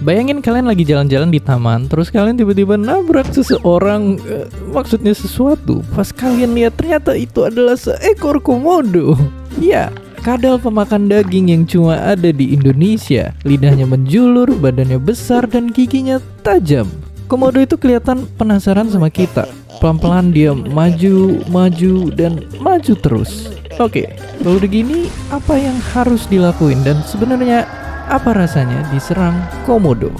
Bayangin kalian lagi jalan-jalan di taman, terus kalian tiba-tiba nabrak seseorang, maksudnya sesuatu. Pas kalian lihat ternyata itu adalah seekor komodo. Ya, kadal pemakan daging yang cuma ada di Indonesia. Lidahnya menjulur, badannya besar, dan giginya tajam. Komodo itu kelihatan penasaran sama kita. Pelan-pelan dia maju, dan maju terus. Oke, kalau begini apa yang harus dilakuin dan sebenarnya apa rasanya diserang komodo?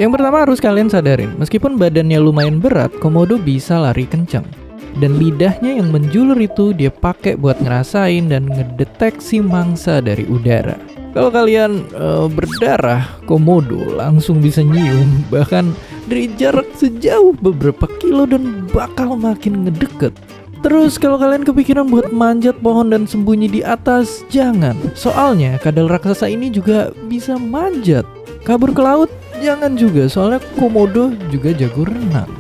Yang pertama harus kalian sadarin, meskipun badannya lumayan berat, komodo bisa lari kencang. Dan lidahnya yang menjulur itu dia pakai buat ngerasain dan ngedeteksi mangsa dari udara. Kalau kalian berdarah, komodo langsung bisa nyium, bahkan dari jarak sejauh beberapa kilo dan bakal makin ngedeket. Terus kalau kalian kepikiran buat manjat pohon dan sembunyi di atas, jangan. Soalnya kadal raksasa ini juga bisa manjat. Kabur ke laut, jangan juga, soalnya komodo juga jago renang.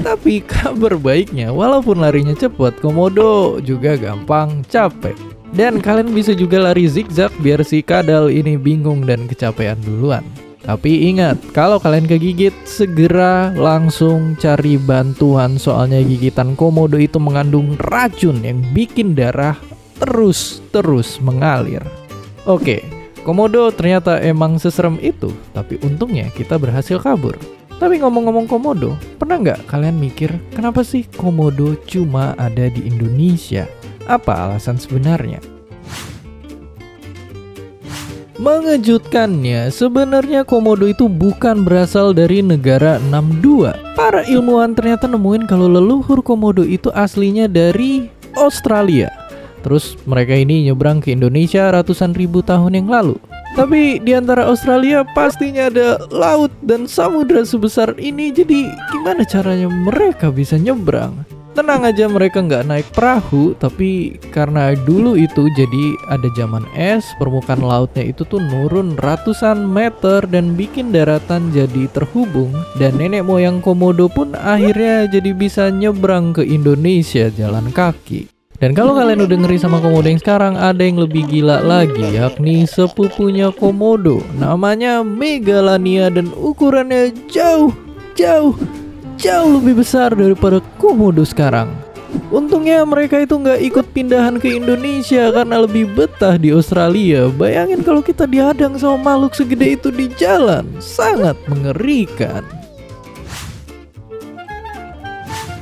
Tapi kabar baiknya, walaupun larinya cepat, komodo juga gampang capek. Dan kalian bisa juga lari zigzag biar si kadal ini bingung dan kecapean duluan. Tapi ingat, kalau kalian kegigit, segera langsung cari bantuan. Soalnya gigitan komodo itu mengandung racun yang bikin darah terus mengalir. Oke, komodo ternyata emang seserem itu. Tapi untungnya kita berhasil kabur. Tapi ngomong-ngomong komodo, pernah nggak kalian mikir kenapa sih komodo cuma ada di Indonesia? Apa alasan sebenarnya? Mengejutkannya, sebenarnya komodo itu bukan berasal dari negara 62. Para ilmuwan ternyata nemuin kalau leluhur komodo itu aslinya dari Australia. Terus mereka ini nyebrang ke Indonesia ratusan ribu tahun yang lalu. Tapi di antara Australia pastinya ada laut dan samudra sebesar ini, jadi gimana caranya mereka bisa nyebrang? Tenang aja, mereka nggak naik perahu, tapi karena dulu itu jadi ada zaman es, permukaan lautnya itu tuh nurun ratusan meter dan bikin daratan jadi terhubung. Dan nenek moyang komodo pun akhirnya jadi bisa nyebrang ke Indonesia jalan kaki. Dan kalau kalian udah ngeri sama komodo yang sekarang, ada yang lebih gila lagi, yakni sepupunya komodo. Namanya Megalania dan ukurannya jauh lebih besar daripada komodo sekarang. Untungnya mereka itu nggak ikut pindahan ke Indonesia karena lebih betah di Australia. Bayangin kalau kita dihadang sama makhluk segede itu di jalan, sangat mengerikan.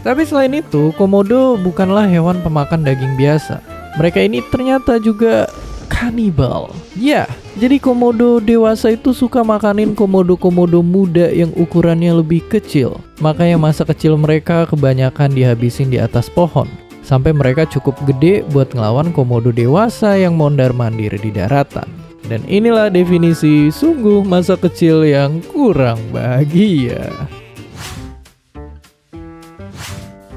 Tapi selain itu, komodo bukanlah hewan pemakan daging biasa. Mereka ini ternyata juga kanibal. Ya, jadi komodo dewasa itu suka makanin komodo-komodo muda yang ukurannya lebih kecil. Makanya masa kecil mereka kebanyakan dihabisin di atas pohon. Sampai mereka cukup gede buat ngelawan komodo dewasa yang mondar-mandir di daratan. Dan inilah definisi sungguh masa kecil yang kurang bahagia.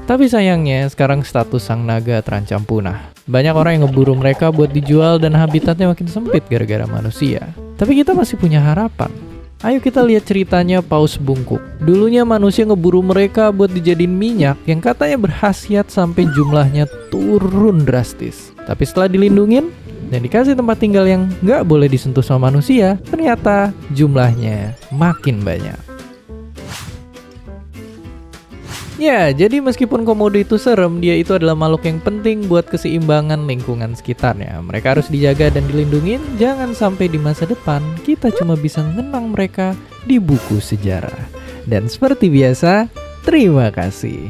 Tapi sayangnya sekarang status sang naga terancam punah. Banyak orang yang ngeburu mereka buat dijual dan habitatnya makin sempit gara-gara manusia. Tapi kita masih punya harapan. Ayo kita lihat ceritanya paus bungkuk. Dulunya manusia ngeburu mereka buat dijadiin minyak yang katanya berkhasiat sampai jumlahnya turun drastis. Tapi setelah dilindungin dan dikasih tempat tinggal yang nggak boleh disentuh sama manusia, ternyata jumlahnya makin banyak. Ya, jadi meskipun komodo itu serem, dia itu adalah makhluk yang penting buat keseimbangan lingkungan sekitarnya. Mereka harus dijaga dan dilindungi, jangan sampai di masa depan kita cuma bisa ngenang mereka di buku sejarah. Dan seperti biasa, terima kasih.